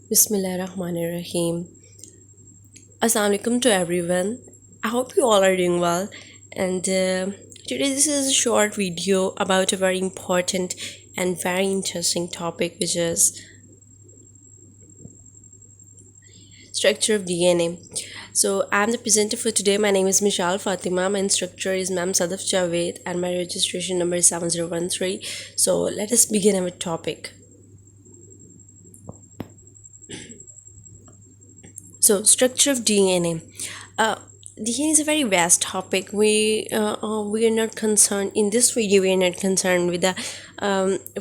Bismillahirrahmanirrahim. Assalamu alaikum to everyone. I hope you all are doing well. And today, this is a short video about a very important and very interesting topic, which is structure of DNA. So, I'm the presenter for today. My name is Mishal Fatima. My instructor is Ma'am Sadaf Javed, and my registration number is 7013. So, let us begin our topic. So, structure of DNA. DNA is a very vast topic. We are not concerned in this video. We are not concerned with the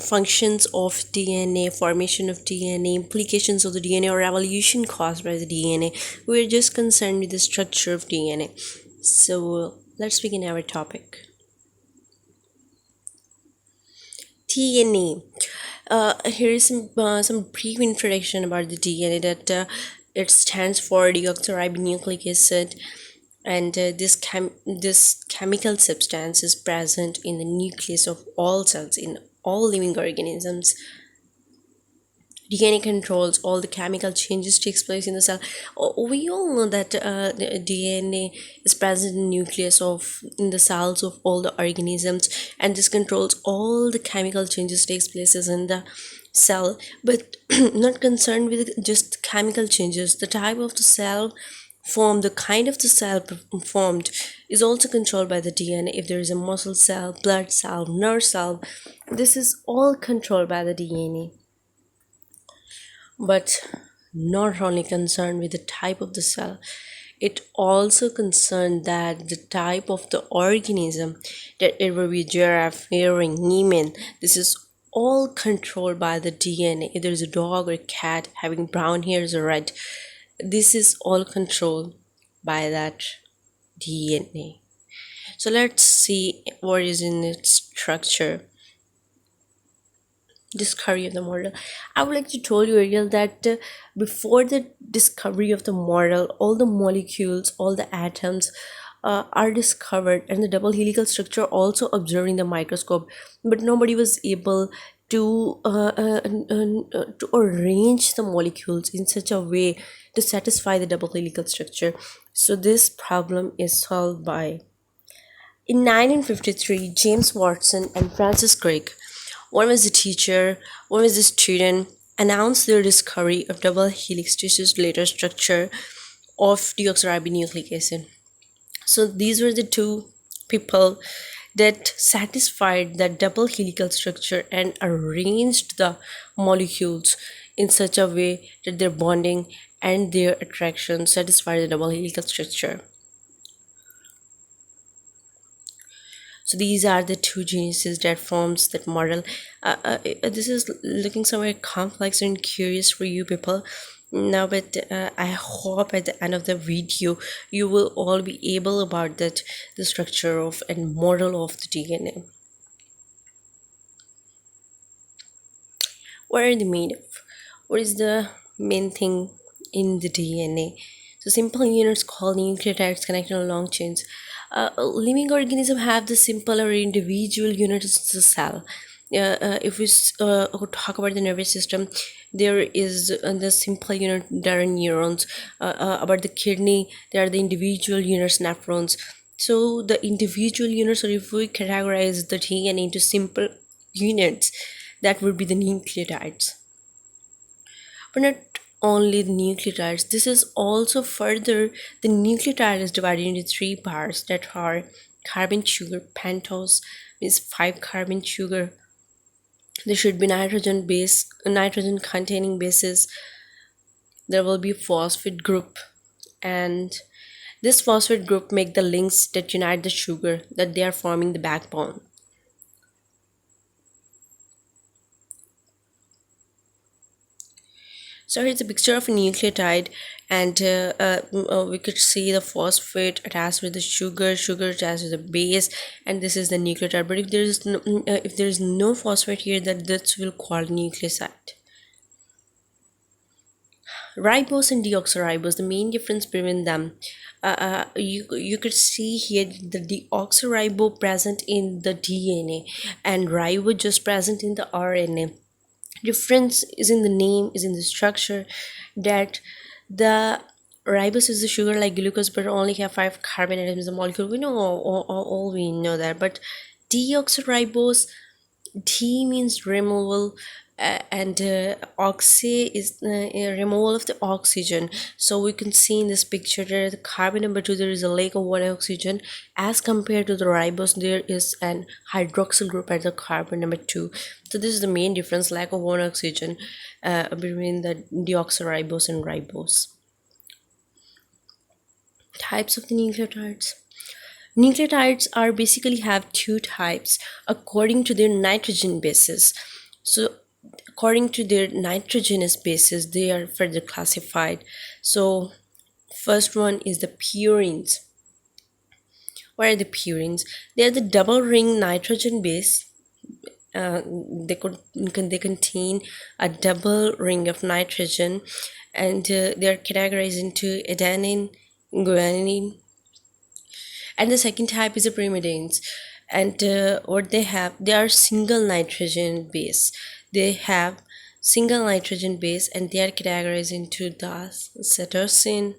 functions of DNA, formation of DNA, implications of the DNA, or evolution caused by the DNA. We are just concerned with the structure of DNA. So, let's begin our topic. DNA. Here is some brief introduction about the DNA. That it stands for deoxyribonucleic acid, and this chemical substance is present in the nucleus of all cells in all living organisms. DNA controls all the chemical changes takes place in the cell. We all know that the DNA is present in the nucleus of in the cells of all the organisms, and this controls all the chemical changes takes places in the cell. But not concerned with just chemical changes. The type of the cell formed, the kind of the cell formed is also controlled by the DNA. If there is a muscle cell, blood cell, nerve cell, this is all controlled by the DNA. But not only concerned with the type of the cell, it also concerned that the type of the organism, that it will be giraffe, herring, neman. This is all controlled by the DNA. If there's a dog or a cat having brown hairs or red, this is all controlled by that DNA. So let's see what is in its structure. Discovery of the model. I would like to tell you earlier that before the discovery of the model, all the molecules, all the atoms are discovered, and the double helical structure also observed in the microscope, but nobody was able to arrange the molecules in such a way to satisfy the double helical structure. So this problem is solved by, in 1953, James Watson and Francis Crick, one was a teacher, one was a student, announced their discovery of double helix tissue-related structure of deoxyribonucleic acid. So these were the two people that satisfied that double helical structure and arranged the molecules in such a way that their bonding and their attraction satisfy the double helical structure. So these are the two geniuses that forms that model. This is looking somewhere complex and curious for you people now, but I hope at the end of the video you will all be able about that the structure of and model of the DNA. What are they made of? What is the main thing in the DNA? So simple units called nucleotides connected on long chains. Living organisms have the simple or individual units of the cell. If we talk about the nervous system, there is the simple unit, there are neurons. About the kidney, there are the individual units, nephrons. So the individual units, or if we categorize the DNA into simple units, that would be the nucleotides. But not only the nucleotides, this is also further, the nucleotide is divided into three parts that are carbon, sugar, pentose means 5 carbon sugar. There should be nitrogen containing bases. There will be phosphate group, and this phosphate group make the links that unite the sugar, that they are forming the backbone. So here's a picture of a nucleotide, and we could see the phosphate attached with the sugar attached with the base, and this is the nucleotide. But if there is no phosphate here, that will call nucleoside. Ribose and deoxyribose, the main difference between them, you could see here the deoxyribo present in the DNA and ribo just present in the RNA. Difference is in the name, is in the structure, that the ribose is the sugar like glucose but only have five carbon atoms in the molecule. We know all we know that. But deoxyribose, D means removal, and oxy is removal of the oxygen. So we can see in this picture that the carbon number 2 there is a lack of one oxygen, as compared to the ribose there is an hydroxyl group at the carbon number 2. So this is the main difference, lack of one oxygen between the deoxyribose and ribose. Types of the nucleotides. Nucleotides are basically have two types according to their nitrogen bases. So according to their nitrogenous bases, they are further classified. So first one is the purines. What are the purines? They are the double ring nitrogen base. They contain a double ring of nitrogen, and they are categorized into adenine, guanine, and the second type is the pyrimidines. And what they have, they are single nitrogen base. They have single nitrogen base, and they are categorized into the cytosine,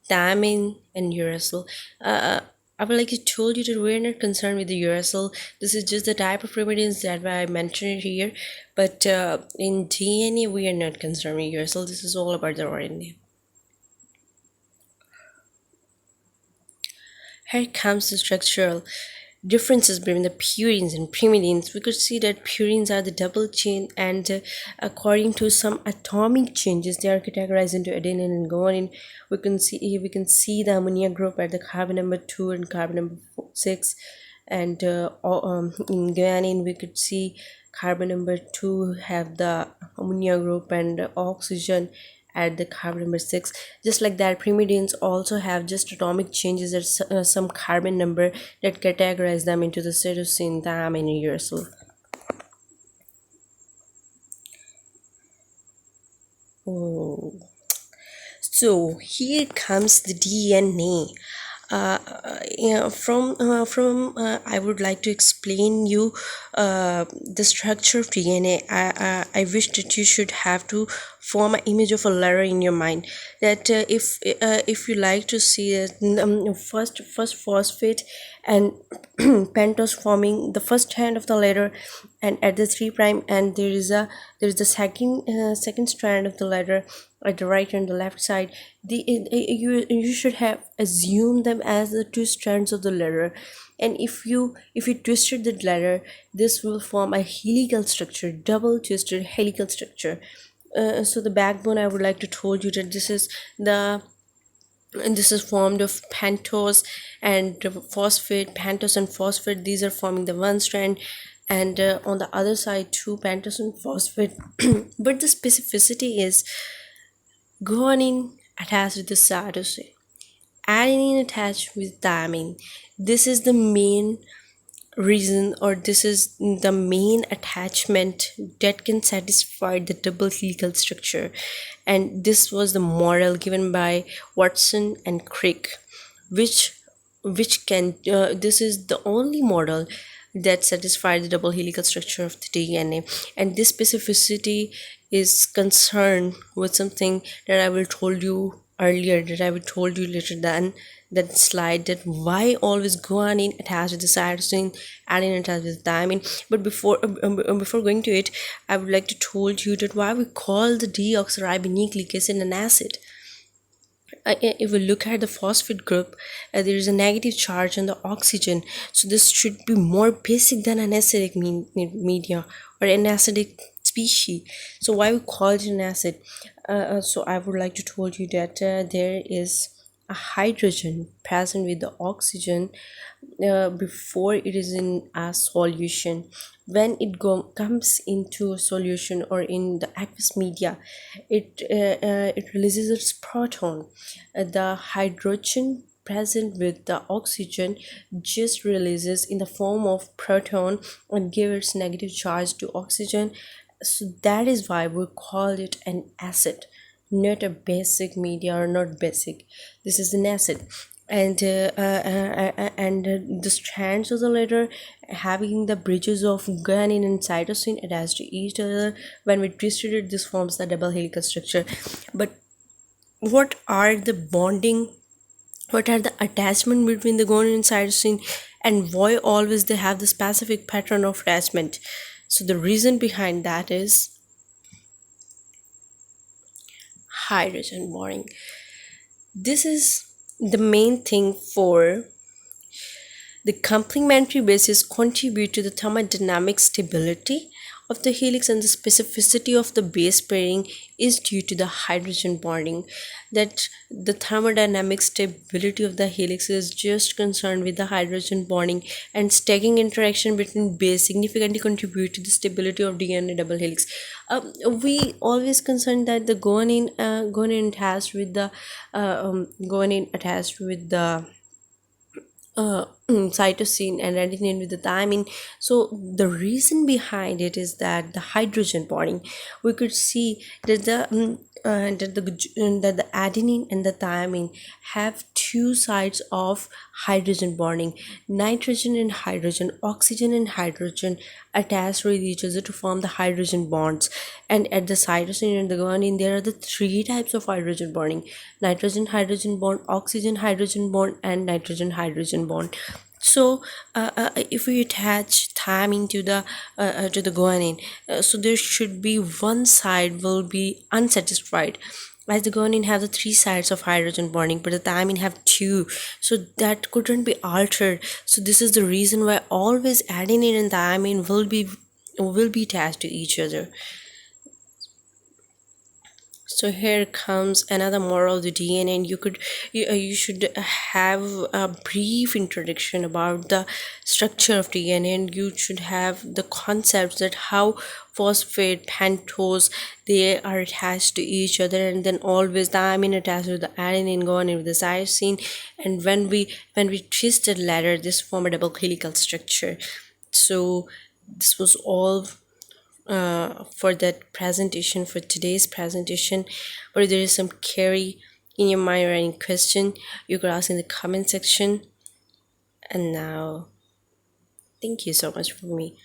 thymine, and uracil. I would like to told you that we're not concerned with the uracil. This is just the type of pyrimidines that I mentioned here. But in DNA, we are not concerned with uracil. This is all about the RNA. Here comes the structural differences between the purines and pyrimidines. We could see that purines are the double chain, and according to some atomic changes, they are categorized into adenine and guanine. We can see the ammonia group at the carbon number 2 and carbon number 6, and in guanine we could see carbon number 2 have the ammonia group and oxygen at the carbon number 6. Just like that, pyrimidines also have just atomic changes at some carbon number that categorize them into the cytosine, thymine, and uracil. Oh. So here comes the DNA. I would like to explain you the structure of DNA. I wish that you should have to form an image of a letter in your mind. That if you like to see it, first phosphate and pentose forming the first hand of the letter, and at the 3 prime, and there is the second strand of the letter at the right and the left side. You should have assumed them as the two strands of the letter, and if you twisted the letter, this will form a helical structure, double twisted helical structure. So the backbone, I would like to told you that this is formed of pentose and phosphate. Pentose and phosphate, these are forming the one strand, and on the other side two pentose and phosphate. But the specificity is guanine attached with the cytosine, adenine attached with thymine. This is the main reason, or this is the main attachment that can satisfy the double helical structure, and this was the model given by Watson and Crick, which can this is the only model that satisfies the double helical structure of the DNA. And this specificity is concerned with something that I will told you earlier, that I will told you later than that slide, that why always guanine attached with the cytosine, adenine attached with thymine. But before going to it, I would like to told you that why we call the deoxyribonucleic acid an acid. If we look at the phosphate group, there is a negative charge on the oxygen, so this should be more basic than an acidic media or an acidic species. So why we call it an acid? So I would like to told you that there is a hydrogen present with the oxygen before it is in a solution. When it comes into a solution or in the aqueous media, it releases its proton. The hydrogen present with the oxygen just releases in the form of proton and gives its negative charge to oxygen. So that is why we call it an acid, not a basic media, or not basic. This is an acid. And the strands of the letter having the bridges of guanine and cytosine attached to each other. When we twisted it, this forms the double helical structure. But what are the bonding, what are the attachment between the guanine and cytosine, and why always they have the specific pattern of attachment? So the reason behind that is hydrogen bonding. This is the main thing for the complementary bases contribute to the thermodynamic stability of the helix, and the specificity of the base pairing is due to the hydrogen bonding. That the thermodynamic stability of the helix is just concerned with the hydrogen bonding, and stacking interaction between base significantly contribute to the stability of DNA double helix. We always concerned that the guanine attached with the cytosine and adenine with the thymine. So the reason behind it is that the hydrogen bonding, we could see that the adenine and the thymine have two sides of hydrogen bonding. Nitrogen and hydrogen, oxygen and hydrogen attach with each other to form the hydrogen bonds. And at the cytosine and the guanine, there are the three types of hydrogen bonding: nitrogen hydrogen bond, oxygen hydrogen bond, and nitrogen hydrogen bond. So if we attach thymine to the guanine, so there should be one side will be unsatisfied, as the guanine have the three sides of hydrogen bonding, but the thymine have two, so that couldn't be altered. So this is the reason why always adenine and thymine will be attached to each other. So here comes another moral of the DNA, and you should have a brief introduction about the structure of DNA, and you should have the concepts that how phosphate, pentose, they are attached to each other, and then always the amine attached with the adenine, guanine with the cytosine, and when we twist the ladder, this form a double helical structure. So this was all for that presentation, for today's presentation. Or if there is some query in your mind or any question, you could ask in the comment section. And now, thank you so much for me.